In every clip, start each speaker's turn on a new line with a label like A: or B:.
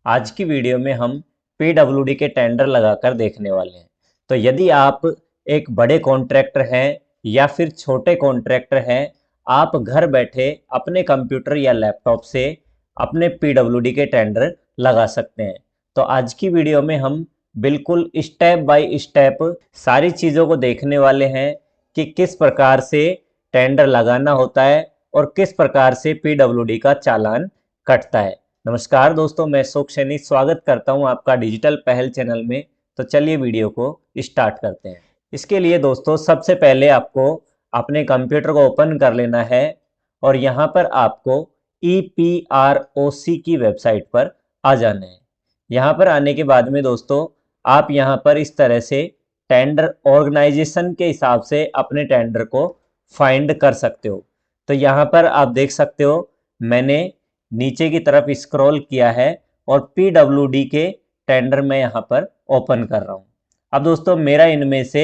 A: आज की वीडियो में हम पीडब्ल्यूडी के टेंडर लगाकर देखने वाले हैं। तो यदि आप एक बड़े कॉन्ट्रैक्टर हैं या फिर छोटे कॉन्ट्रैक्टर हैं, आप घर बैठे अपने कंप्यूटर या लैपटॉप से अपने पीडब्ल्यूडी के टेंडर लगा सकते हैं। तो आज की वीडियो में हम बिल्कुल स्टेप बाय स्टेप सारी चीज़ों को देखने वाले हैं कि किस प्रकार से टेंडर लगाना होता है और किस प्रकार से पीडब्ल्यूडी का चालान कटता है। नमस्कार दोस्तों, मैं सुख सैनी स्वागत करता हूं आपका डिजिटल पहल चैनल में। तो चलिए वीडियो को स्टार्ट करते हैं। इसके लिए दोस्तों सबसे पहले आपको अपने कंप्यूटर को ओपन कर लेना है और यहां पर आपको EPROC की वेबसाइट पर आ जाना है। यहां पर आने के बाद में दोस्तों आप यहां पर इस तरह से टेंडर ऑर्गेनाइजेशन के हिसाब से अपने टेंडर को फाइंड कर सकते हो। तो यहाँ पर आप देख सकते हो मैंने नीचे की तरफ स्क्रॉल किया है और पीडब्ल्यूडी के टेंडर में यहाँ पर ओपन कर रहा हूँ। अब दोस्तों मेरा इनमें से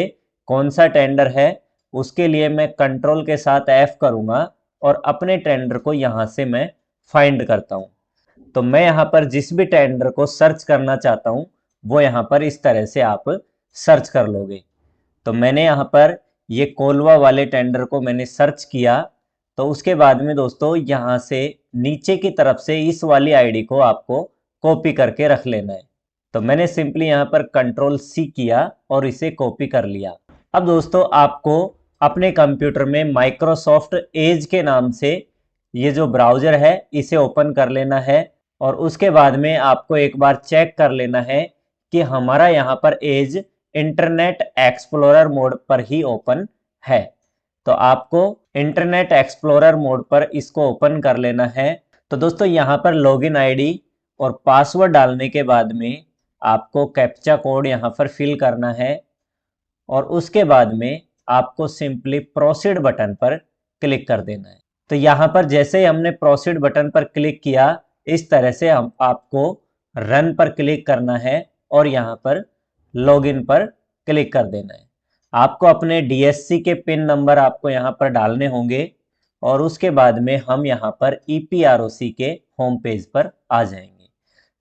A: कौन सा टेंडर है उसके लिए मैं कंट्रोल के साथ F करूँगा और अपने टेंडर को यहाँ से मैं फाइंड करता हूँ। तो मैं यहाँ पर जिस भी टेंडर को सर्च करना चाहता हूँ वो यहाँ पर इस तरह से आप सर्च कर लोगे। तो मैंने यहाँ पर ये कोलवा वाले टेंडर को मैंने सर्च किया। तो उसके बाद में दोस्तों यहाँ से नीचे की तरफ से इस वाली आईडी को आपको कॉपी करके रख लेना है। तो मैंने सिंपली यहाँ पर Ctrl+C किया और इसे कॉपी कर लिया। अब दोस्तों आपको अपने कंप्यूटर में माइक्रोसॉफ्ट एज के नाम से ये जो ब्राउज़र है इसे ओपन कर लेना है और उसके बाद में आपको एक बार चेक कर लेना है कि हमारा यहाँ पर एज इंटरनेट एक्सप्लोरर मोड पर ही ओपन है। तो आपको इंटरनेट एक्सप्लोरर मोड पर इसको ओपन कर लेना है। तो दोस्तों यहाँ पर लॉगिन आईडी और पासवर्ड डालने के बाद में आपको कैप्चा कोड यहाँ पर फिल करना है और उसके बाद में आपको सिंपली प्रोसीड बटन पर क्लिक कर देना है। तो यहाँ पर जैसे ही हमने प्रोसीड बटन पर क्लिक किया इस तरह से हम आपको रन पर क्लिक करना है और यहाँ पर लॉगिन पर क्लिक कर देना है। आपको अपने DSC के पिन नंबर आपको यहाँ पर डालने होंगे और उसके बाद में हम यहाँ पर EPROC के होम पेज पर आ जाएंगे।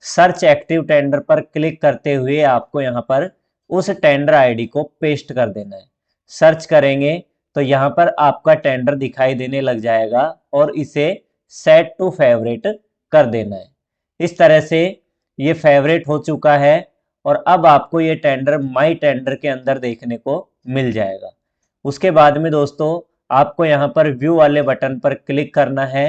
A: सर्च एक्टिव टेंडर पर क्लिक करते हुए आपको यहाँ पर उस टेंडर आईडी को पेस्ट कर देना है। सर्च करेंगे तो यहाँ पर आपका टेंडर दिखाई देने लग जाएगा और इसे सेट टू फेवरेट कर देना है। इस तरह से ये फेवरेट हो चुका है और अब आपको ये टेंडर माई टेंडर के अंदर देखने को मिल जाएगा। उसके बाद में दोस्तों आपको यहाँ पर व्यू वाले बटन पर क्लिक करना है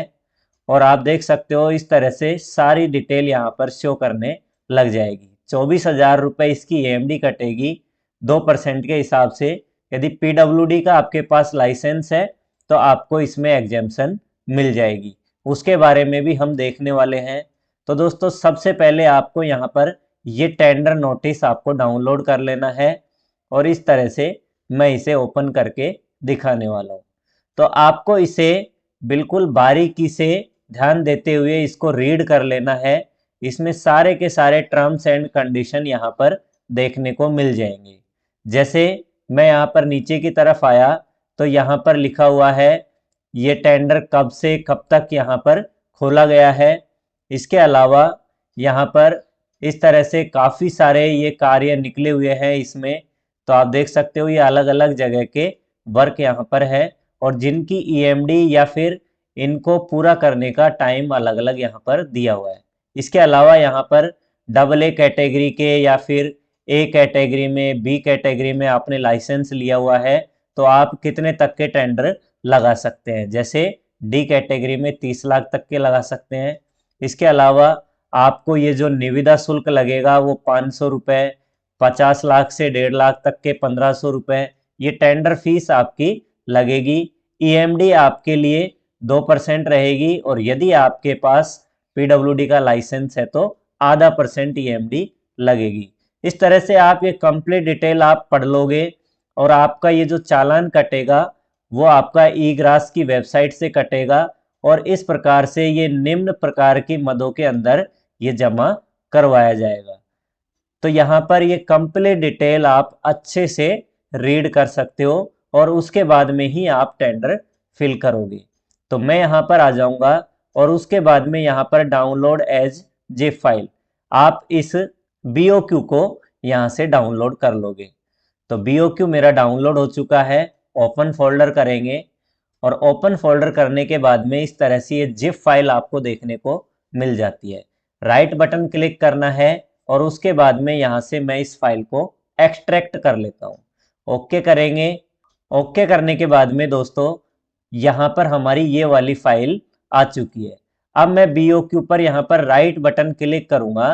A: और आप देख सकते हो इस तरह से सारी डिटेल यहाँ पर शो करने लग जाएगी। 24,000 रुपये इसकी AMD कटेगी 2% के हिसाब से। यदि पीडब्ल्यूडी का आपके पास लाइसेंस है तो आपको इसमें एग्जेम्पशन मिल जाएगी। उसके बारे में भी हम देखने वाले हैं। तो दोस्तों सबसे पहले आपको यहाँ पर ये टेंडर नोटिस आपको डाउनलोड कर लेना है और इस तरह से मैं इसे ओपन करके दिखाने वाला हूँ। तो आपको इसे बिल्कुल बारीकी से ध्यान देते हुए इसको रीड कर लेना है। इसमें सारे के सारे टर्म्स एंड कंडीशन यहाँ पर देखने को मिल जाएंगे। जैसे मैं यहाँ पर नीचे की तरफ आया तो यहाँ पर लिखा हुआ है ये टेंडर कब से कब तक यहाँ पर खोला गया है। इसके अलावा यहाँ पर इस तरह से काफ़ी सारे ये कार्य निकले हुए हैं इसमें। तो आप देख सकते हो ये अलग अलग जगह के वर्क यहाँ पर है और जिनकी EMD या फिर इनको पूरा करने का टाइम अलग अलग यहाँ पर दिया हुआ है। इसके अलावा यहाँ पर AA कैटेगरी के या फिर A कैटेगरी में, B कैटेगरी में आपने लाइसेंस लिया हुआ है तो आप कितने तक के टेंडर लगा सकते हैं। जैसे D कैटेगरी में 30 लाख तक के लगा सकते हैं। इसके अलावा आपको ये जो निविदा शुल्क लगेगा वो 500 रुपये, 50 लाख से 1.5 लाख तक के 1500 रुपये ये टेंडर फीस आपकी लगेगी। EMD आपके लिए 2% रहेगी और यदि आपके पास पीडब्ल्यूडी का लाइसेंस है तो आधा % EMD लगेगी। इस तरह से आप ये कंप्लीट डिटेल आप पढ़ लोगे और आपका ये जो चालान कटेगा वो आपका E-ग्रास की वेबसाइट से कटेगा और इस प्रकार से ये निम्न प्रकार की मदों के अंदर ये जमा करवाया जाएगा। तो यहाँ पर ये कंप्लीट डिटेल आप अच्छे से रीड कर सकते हो और उसके बाद में ही आप टेंडर फिल करोगे। तो मैं यहाँ पर आ जाऊँगा और उसके बाद में यहाँ पर डाउनलोड एज जिप फाइल आप इस BOQ को यहाँ से डाउनलोड कर लोगे। तो BOQ मेरा डाउनलोड हो चुका है। ओपन फोल्डर करेंगे और ओपन फोल्डर करने के बाद में इस तरह से ये जिप फाइल आपको देखने को मिल जाती है। राइट बटन क्लिक करना है और उसके बाद में यहाँ से मैं इस फाइल को एक्सट्रैक्ट कर लेता हूँ। ओके करेंगे। ओके करने के बाद में दोस्तों यहाँ पर हमारी ये वाली फाइल आ चुकी है। अब मैं BOQ पर यहाँ पर राइट बटन क्लिक करूंगा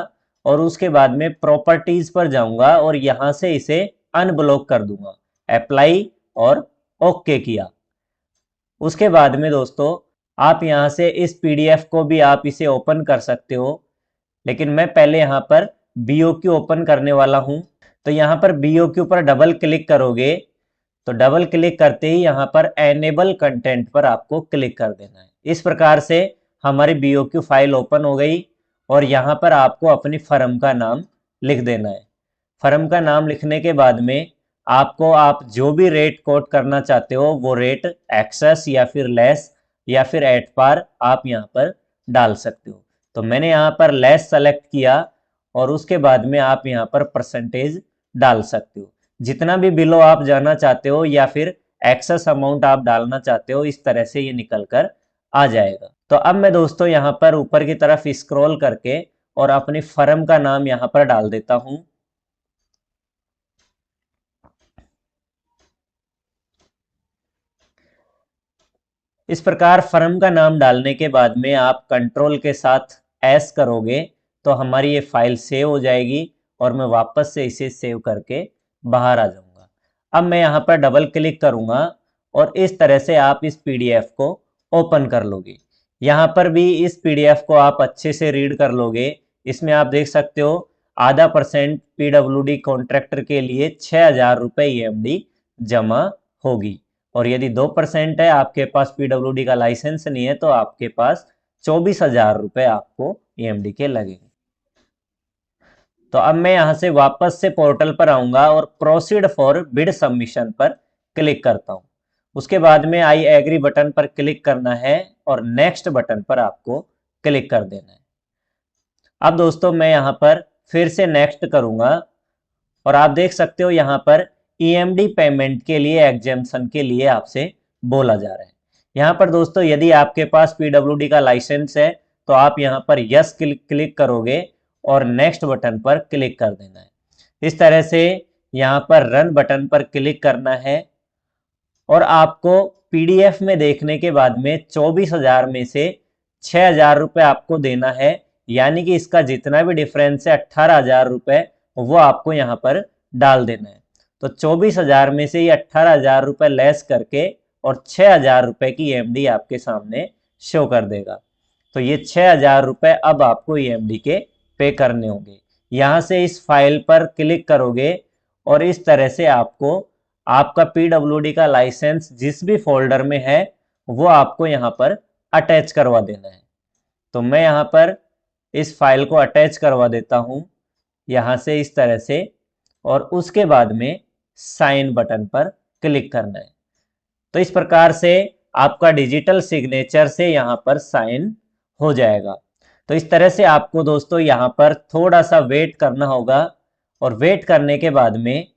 A: और उसके बाद में प्रॉपर्टीज पर जाऊंगा और यहाँ से इसे अनब्लॉक कर दूंगा। अप्लाई और ओके किया। उसके बाद में दोस्तों आप यहाँ से इस PDF को भी आप इसे ओपन कर सकते हो, लेकिन मैं पहले यहाँ पर BOQ ओपन करने वाला हूँ। तो यहाँ पर BOQ पर डबल क्लिक करोगे तो डबल क्लिक करते ही यहाँ पर एनेबल कंटेंट पर आपको क्लिक कर देना है। इस प्रकार से हमारी BOQ फाइल ओपन हो गई और यहाँ पर आपको अपनी फर्म का नाम लिख देना है। फर्म का नाम लिखने के बाद में आपको आप जो भी रेट कोट करना चाहते हो वो रेट एक्सेस या फिर लेस या फिर एट पार आप यहाँ पर डाल सकते हो। तो मैंने यहाँ पर लेस सेलेक्ट किया और उसके बाद में आप यहाँ पर परसेंटेज डाल सकते हो। जितना भी बिलो आप जाना चाहते हो या फिर एक्सेस अमाउंट आप डालना चाहते हो, इस तरह से ये निकल कर आ जाएगा। तो अब मैं दोस्तों यहाँ पर ऊपर की तरफ स्क्रॉल करके और अपनी फर्म का नाम यहाँ पर डाल देता हूँ। इस प्रकार फर्म का नाम डालने के बाद में आप कंट्रोल के साथ एस करोगे तो हमारी ये फाइल सेव हो जाएगी और मैं वापस से इसे सेव करके बाहर आ जाऊंगा। अब मैं यहाँ पर डबल क्लिक करूंगा और इस तरह से आप इस PDF को ओपन कर लोगे। यहाँ पर भी इस PDF को आप अच्छे से रीड कर लोगे। इसमें आप देख सकते हो आधा % PWD कॉन्ट्रैक्टर के लिए 6,000 रुपये EMD जमा होगी और यदि 2% है, आपके पास PWD का लाइसेंस नहीं है, तो आपके पास 24,000 रुपये आपको EMD के लगेंगे। तो अब मैं यहां से वापस से पोर्टल पर आऊंगा और प्रोसीड फॉर बिड सबमिशन पर क्लिक करता हूं। उसके बाद में आई एग्री बटन पर क्लिक करना है और नेक्स्ट बटन पर आपको क्लिक कर देना है। अब दोस्तों मैं यहां पर फिर से नेक्स्ट करूंगा और आप देख सकते हो यहाँ पर EMD पेमेंट के लिए एग्जेम्पशन के लिए आपसे बोला जा रहा है। यहाँ पर दोस्तों यदि आपके पास PWD का लाइसेंस है तो आप यहाँ पर यस क्लिक करोगे और नेक्स्ट बटन पर क्लिक कर देना है। इस तरह से यहाँ पर रन बटन पर क्लिक करना है और आपको PDF में देखने के बाद में 24,000 में से 6,000 रुपये आपको देना है, यानी कि इसका जितना भी डिफरेंस है 18,000 रुपये वो आपको यहाँ पर डाल देना है। तो 24,000 में से ये 18,000 रुपये लेस करके और 6,000 रुपये की EMD आपके सामने शो कर देगा। तो ये 6,000 रुपये अब आपको EMD के पे करने होंगे। यहाँ से इस फाइल पर क्लिक करोगे और इस तरह से आपको आपका PWD का लाइसेंस जिस भी फोल्डर में है वो आपको यहाँ पर अटैच करवा देना है। तो मैं यहाँ पर इस फाइल को अटैच करवा देता हूँ यहाँ से इस तरह से और उसके बाद में साइन बटन पर क्लिक करना है। तो इस प्रकार से आपका डिजिटल सिग्नेचर से यहाँ पर साइन हो जाएगा। तो इस तरह से आपको दोस्तों यहाँ पर थोड़ा सा वेट करना होगा और वेट करने के बाद में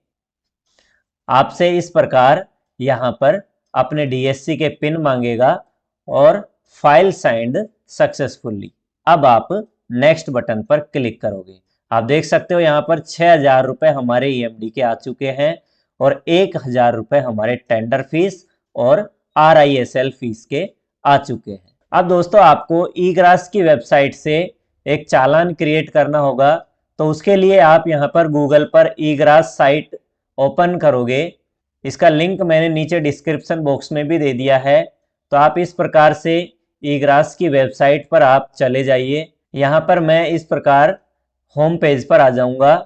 A: आपसे इस प्रकार यहाँ पर अपने DSC के पिन मांगेगा और फाइल साइंड सक्सेसफुली। अब आप नेक्स्ट बटन पर क्लिक करोगे। आप देख सकते हो यहाँ पर 6,000 रुपये हमारे EMD के आ चुके हैं और 1,000 रुपये हमारे टेंडर फीस और RISL फीस के आ चुके हैं। अब दोस्तों आपको eGRAS की वेबसाइट से एक चालान क्रिएट करना होगा। तो उसके लिए आप यहाँ पर गूगल पर eGRAS साइट ओपन करोगे। इसका लिंक मैंने नीचे डिस्क्रिप्शन बॉक्स में भी दे दिया है। तो आप इस प्रकार से eGRAS की वेबसाइट पर आप चले जाइए। यहाँ पर मैं इस प्रकार होम पेज पर आ जाऊँगा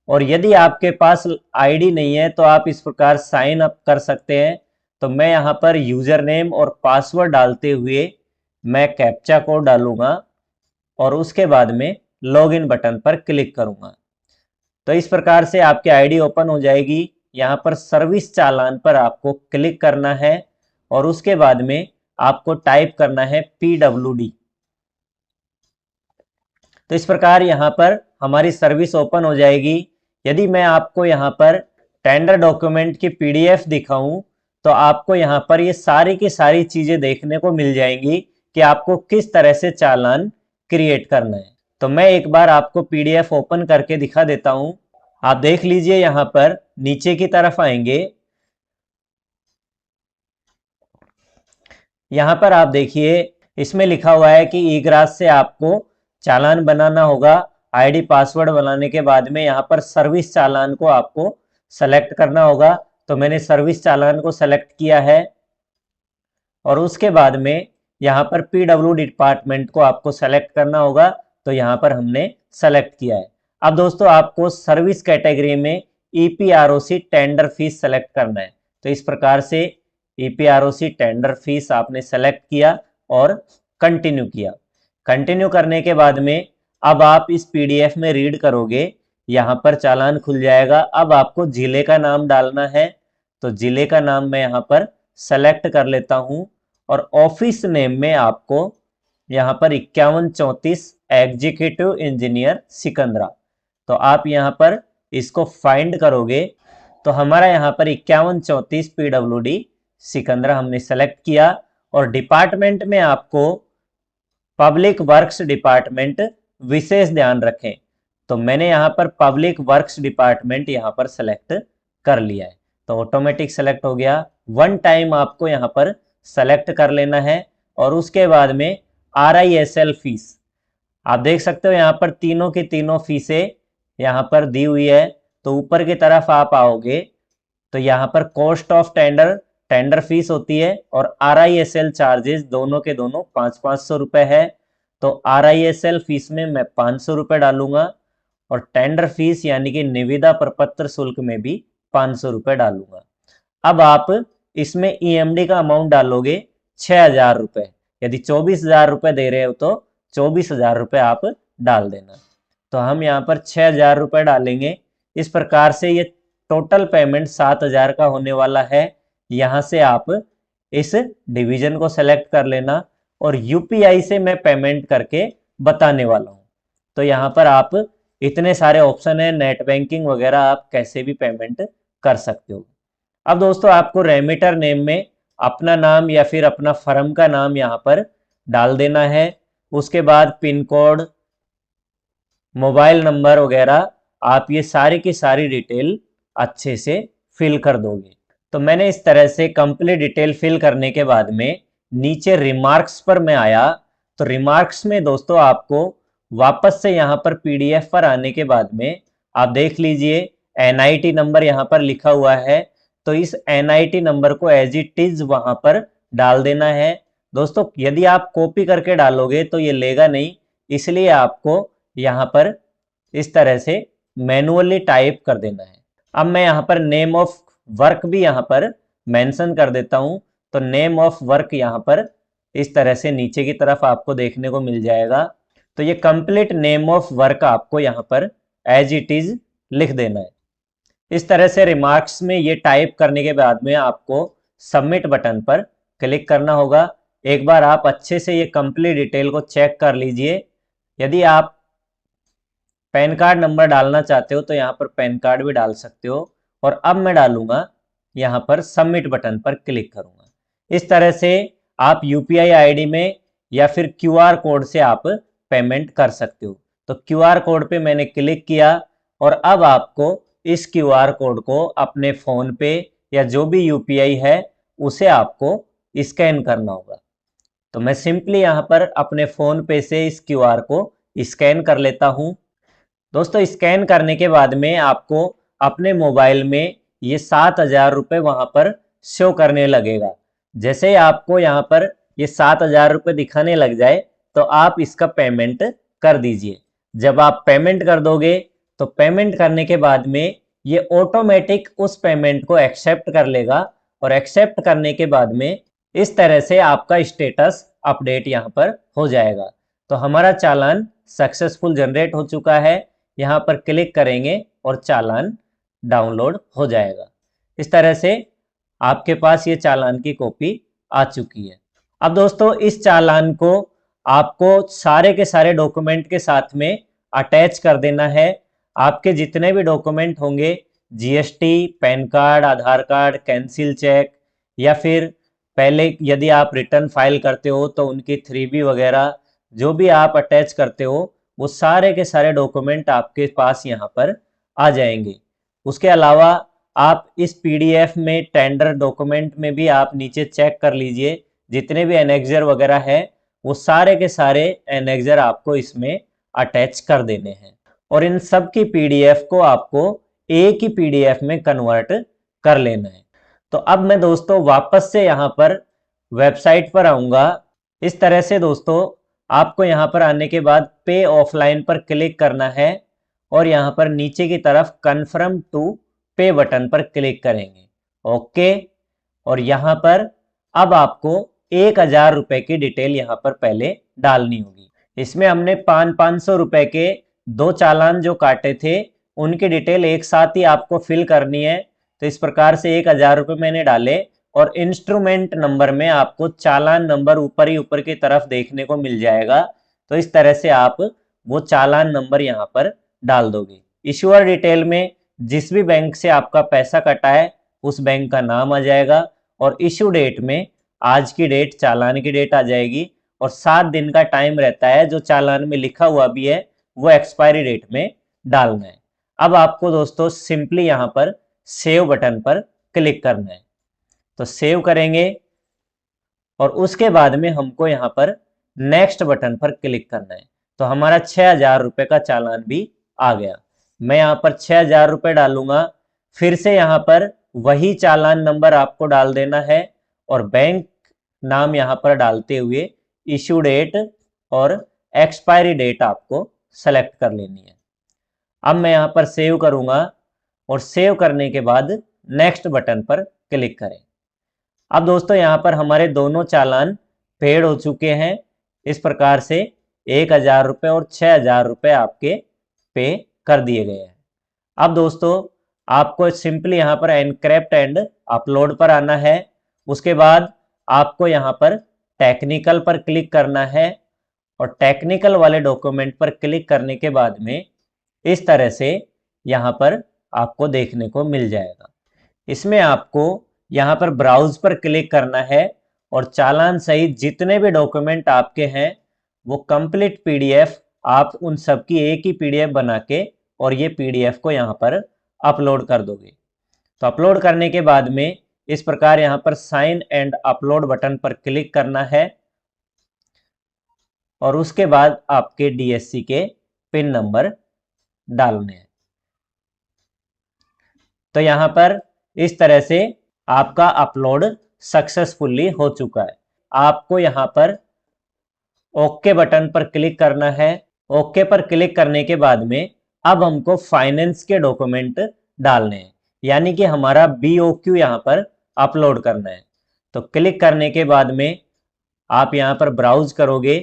A: और यदि आपके पास ID नहीं है तो आप इस प्रकार साइन अप कर सकते हैं। तो मैं यहाँ पर यूज़र नेम और पासवर्ड डालते हुए मैं कैप्चा कोड डालूंगा और उसके बाद में लॉगिन बटन पर क्लिक करूंगा। तो इस प्रकार से आपकी ID ओपन हो जाएगी। यहाँ पर सर्विस चालान पर आपको क्लिक करना है और उसके बाद में आपको टाइप करना है PWD। तो इस प्रकार यहाँ पर हमारी सर्विस ओपन हो जाएगी। यदि मैं आपको यहाँ पर टेंडर डॉक्यूमेंट की पीडीएफ दिखाऊं तो आपको यहाँ पर ये सारी की सारी चीजें देखने को मिल जाएंगी कि आपको किस तरह से चालान क्रिएट करना है। तो मैं एक बार आपको पीडीएफ ओपन करके दिखा देता हूं। आप देख लीजिए, यहाँ पर नीचे की तरफ आएंगे, यहाँ पर आप देखिए इसमें लिखा हुआ है कि ईग्रास से आपको चालान बनाना होगा। आईडी पासवर्ड बनाने के बाद में यहाँ पर सर्विस चालान को आपको सेलेक्ट करना होगा। तो मैंने सर्विस चालान को सेलेक्ट किया है और उसके बाद में यहाँ पर पीडब्ल्यू डिपार्टमेंट को आपको सेलेक्ट करना होगा। तो यहाँ पर हमने सेलेक्ट किया है। अब दोस्तों आपको सर्विस कैटेगरी में ईपीआरओसी टेंडर फीस सेलेक्ट करना है। तो इस प्रकार से ईपीआरओसी टेंडर फीस आपने सेलेक्ट किया और कंटिन्यू किया। कंटिन्यू करने के बाद में अब आप इस पीडीएफ में रीड करोगे, यहाँ पर चालान खुल जाएगा। अब आपको जिले का नाम डालना है। तो जिले का नाम मैं यहाँ पर सेलेक्ट कर लेता हूँ और ऑफिस नेम में आपको यहाँ पर 5134 एग्जीक्यूटिव इंजीनियर सिकंदरा। तो आप यहाँ पर इसको फाइंड करोगे तो हमारा यहाँ पर 5134 पीडब्ल्यूडी सिकंदरा हमने सेलेक्ट किया। और डिपार्टमेंट में आपको पब्लिक वर्क्स डिपार्टमेंट विशेष ध्यान रखें। तो मैंने यहाँ पर पब्लिक वर्क्स डिपार्टमेंट यहाँ पर सेलेक्ट कर लिया है। तो ऑटोमेटिक सेलेक्ट हो गया। वन टाइम आपको यहाँ पर सेलेक्ट कर लेना है और उसके बाद में RISL फीस आप देख सकते हो, यहाँ पर तीनों की तीनों फीसें यहाँ पर दी हुई है। तो ऊपर की तरफ आप आओगे तो यहाँ पर कॉस्ट ऑफ टेंडर फीस होती है और RISL चार्जेस दोनों के दोनों 500 रुपए है। तो RISL फीस में मैं 500 रुपए डालूंगा और टेंडर फीस यानी कि निविदा प्रपत्र शुल्क में भी 500 रुपए डालूंगा। अब आप इसमें EMD का अमाउंट डालोगे 6,000 रुपए। यदि 24,000 रुपए दे रहे हो तो 24,000 रुपए आप डाल देना। तो हम यहाँ पर 6,000 रुपए डालेंगे। इस प्रकार से ये टोटल पेमेंट 7,000 का होने वाला है। यहाँ से आप इस डिवीजन को सेलेक्ट कर लेना और UPI से मैं पेमेंट करके बताने वाला हूँ। तो यहाँ पर आप इतने सारे ऑप्शन है, नेट बैंकिंग वगैरह आप कैसे भी पेमेंट कर सकते हो। अब दोस्तों आपको रेमिटर नेम में अपना नाम या फिर अपना फर्म का नाम यहाँ पर डाल देना है। उसके बाद पिन कोड, मोबाइल नंबर वगैरह आप ये सारी की सारी डिटेल अच्छे से फिल कर दोगे। तो मैंने इस तरह से कंप्लीट डिटेल फिल करने के बाद में नीचे रिमार्क्स पर मैं आया। तो रिमार्क्स में दोस्तों आपको वापस से यहाँ पर पीडीएफ पर आने के बाद में आप देख लीजिए NIT नंबर यहाँ पर लिखा हुआ है। तो इस NIT नंबर को एज इट इज वहां पर डाल देना है। दोस्तों यदि आप कॉपी करके डालोगे तो ये लेगा नहीं, इसलिए आपको यहाँ पर इस तरह से मैनुअली टाइप कर देना है। अब मैं यहाँ पर नेम ऑफ वर्क भी यहाँ पर मेंशन कर देता हूँ। तो नेम ऑफ वर्क यहाँ पर इस तरह से नीचे की तरफ आपको देखने को मिल जाएगा। तो ये कंप्लीट नेम ऑफ वर्क आपको यहाँ पर एज इट इज लिख देना है। इस तरह से रिमार्क्स में ये टाइप करने के बाद में आपको सबमिट बटन पर क्लिक करना होगा। एक बार आप अच्छे से ये कंप्लीट डिटेल को चेक कर लीजिए। यदि आप पैन कार्ड नंबर डालना चाहते हो तो यहाँ पर पैन कार्ड भी डाल सकते हो। और अब मैं डालूंगा यहाँ पर सबमिट बटन पर क्लिक करूंगा। इस तरह से आप UPI ID में या फिर QR कोड से आप पेमेंट कर सकते हो। तो QR कोड पे मैंने क्लिक किया और अब आपको इस QR कोड को अपने फोन पे या जो भी UPI है उसे आपको स्कैन करना होगा। तो मैं सिंपली यहाँ पर अपने फोन पे से इस QR को स्कैन कर लेता हूँ। दोस्तों स्कैन करने के बाद में आपको अपने मोबाइल में ये 7,000 रुपये वहाँ पर शो करने लगेगा। जैसे ही आपको यहाँ पर ये 7,000 रुपये दिखाने लग जाए तो आप इसका पेमेंट कर दीजिए। जब आप पेमेंट कर दोगे तो पेमेंट करने के बाद में ये ऑटोमेटिक उस पेमेंट को एक्सेप्ट कर लेगा और एक्सेप्ट करने के बाद में इस तरह से आपका स्टेटस अपडेट यहाँ पर हो जाएगा। तो हमारा चालान सक्सेसफुल जनरेट हो चुका है। यहाँ पर क्लिक करेंगे और चालान डाउनलोड हो जाएगा। इस तरह से आपके पास ये चालान की कॉपी आ चुकी है। अब दोस्तों इस चालान को आपको सारे के सारे डॉक्यूमेंट के साथ में अटैच कर देना है। आपके जितने भी डॉक्यूमेंट होंगे, जीएसटी, पैन कार्ड, आधार कार्ड, कैंसिल चेक, या फिर पहले यदि आप रिटर्न फाइल करते हो तो उनकी 3B वगैरह जो भी आप अटैच करते हो, वो सारे के सारे डॉक्यूमेंट आपके पास यहाँ पर आ जाएंगे। उसके अलावा आप इस पीडीएफ में टेंडर डॉक्यूमेंट में भी आप नीचे चेक कर लीजिए, जितने भी एनेक्जर वगैरह है वो सारे के सारे एनेक्जर आपको इसमें अटैच कर देने हैं, और इन सब की पीडीएफ को आपको एक ही पीडीएफ में कन्वर्ट कर लेना है। तो अब मैं दोस्तों वापस से यहाँ पर वेबसाइट पर आऊँगा। इस तरह से दोस्तों आपको यहाँ पर आने के बाद पे ऑफलाइन पर क्लिक करना है और यहाँ पर नीचे की तरफ कन्फर्म टू पे बटन पर क्लिक करेंगे। ओके, और यहाँ पर अब आपको 1000 रुपए की डिटेल यहाँ पर पहले डालनी होगी। इसमें हमने 500 रुपए के 2 चालान जो काटे थे उनकी डिटेल एक साथ ही आपको फिल करनी है। तो इस प्रकार से 1000 रुपए मैंने डाले और इंस्ट्रूमेंट नंबर में आपको चालान नंबर ऊपर ही ऊपर की तरफ देखने को मिल जाएगा। तो इस तरह से आप वो चालान नंबर यहाँ पर डाल दोगे। इश्यूअर डिटेल में जिस भी बैंक से आपका पैसा कटा है उस बैंक का नाम आ जाएगा, और इश्यू डेट में आज की डेट, चालान की डेट आ जाएगी, और 7 दिन का टाइम रहता है जो चालान में लिखा हुआ भी है वो एक्सपायरी डेट में डालना है। अब आपको दोस्तों सिंपली यहाँ पर सेव बटन पर क्लिक करना है। तो सेव करेंगे और उसके बाद में हमको यहाँ पर नेक्स्ट बटन पर क्लिक करना है। तो हमारा 6000 रुपए का चालान भी आ गया। मैं यहाँ पर 6000 रुपए डालूंगा। फिर से यहाँ पर वही चालान नंबर आपको डाल देना है और बैंक नाम यहाँ पर डालते हुए इशू डेट और एक्सपायरी डेट आपको सेलेक्ट कर लेनी है। अब मैं यहाँ पर सेव करूंगा और सेव करने के बाद नेक्स्ट बटन पर क्लिक करें। अब दोस्तों यहाँ पर हमारे दोनों चालान पेड हो चुके हैं। इस प्रकार से 1000 रुपये और 6000 रुपये आपके पे कर दिए गए हैं। अब दोस्तों आपको सिंपली यहाँ पर एनक्रिप्ट एंड अपलोड पर आना है। उसके बाद आपको यहाँ पर टेक्निकल पर क्लिक करना है और टेक्निकल वाले डॉक्यूमेंट पर क्लिक करने के बाद में इस तरह से यहाँ पर आपको देखने को मिल जाएगा। इसमें आपको यहाँ पर ब्राउज पर क्लिक करना है और चालान सहित जितने भी डॉक्यूमेंट आपके हैं वो कंप्लीट पीडीएफ आप उन सब की एक ही पीडीएफ बना के और ये पीडीएफ को यहाँ पर अपलोड कर दोगे। तो अपलोड करने के बाद में इस प्रकार यहाँ पर साइन एंड अपलोड बटन पर क्लिक करना है और उसके बाद आपके डीएससी के पिन नंबर डालने हैं। तो यहाँ पर इस तरह से आपका अपलोड सक्सेसफुली हो चुका है। आपको यहाँ पर ओके बटन पर क्लिक करना है। ओके पर क्लिक करने के बाद में अब हमको फाइनेंस के डॉक्यूमेंट डालने हैं, यानी कि हमारा बीओक्यू यहाँ पर अपलोड करना है। तो क्लिक करने के बाद में आप यहाँ पर ब्राउज करोगे।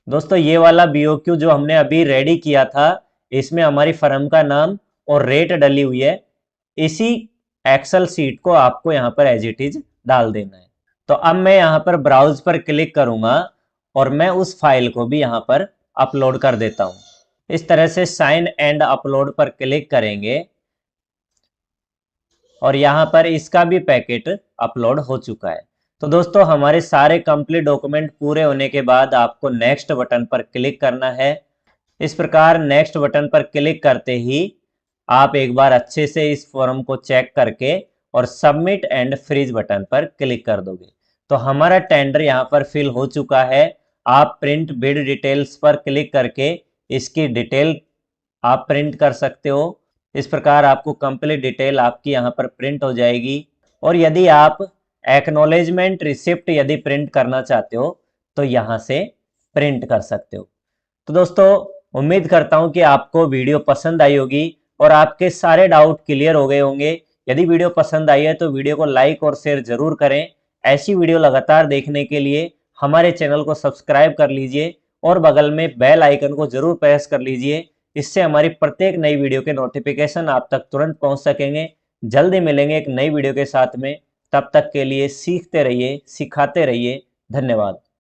A: दोस्तों ये वाला बीओक्यू जो हमने अभी रेडी किया था इसमें हमारी फर्म का नाम और रेट डली हुई है। इसी एक्सेल सीट को आपको यहाँ पर एज इट इज डाल देना है। तो अब मैं यहाँ पर ब्राउज पर क्लिक करूंगा और मैं उस फाइल को भी यहाँ पर अपलोड कर देता हूँ। इस तरह से साइन एंड अपलोड पर क्लिक करेंगे और यहाँ पर इसका भी पैकेट अपलोड हो चुका है। तो दोस्तों हमारे सारे कंप्लीट डॉक्यूमेंट पूरे होने के बाद आपको नेक्स्ट बटन पर क्लिक करना है। इस प्रकार नेक्स्ट बटन पर क्लिक करते ही आप एक बार अच्छे से इस फॉर्म को चेक करके और सबमिट एंड फ्रीज बटन पर क्लिक कर दोगे। तो हमारा टेंडर यहाँ पर फिल हो चुका है। आप प्रिंट बिड डिटेल्स पर क्लिक करके इसकी डिटेल आप प्रिंट कर सकते हो। इस प्रकार आपको कंप्लीट डिटेल आपकी यहाँ पर प्रिंट हो जाएगी। और यदि आप एक्नॉलेजमेंट रिसिप्ट यदि प्रिंट करना चाहते हो तो यहाँ से प्रिंट कर सकते हो। तो दोस्तों उम्मीद करता हूँ कि आपको वीडियो पसंद आई होगी और आपके सारे डाउट क्लियर हो गए होंगे। यदि वीडियो पसंद आई है तो वीडियो को लाइक और शेयर जरूर करें। ऐसी वीडियो लगातार देखने के लिए हमारे चैनल को सब्सक्राइब कर लीजिए और बगल में बेल आइकन को जरूर प्रेस कर लीजिए। इससे हमारी प्रत्येक नई वीडियो के नोटिफिकेशन आप तक तुरंत पहुंच सकेंगे। जल्दी मिलेंगे एक नई वीडियो के साथ में। तब तक के लिए सीखते रहिए, सिखाते रहिए। धन्यवाद।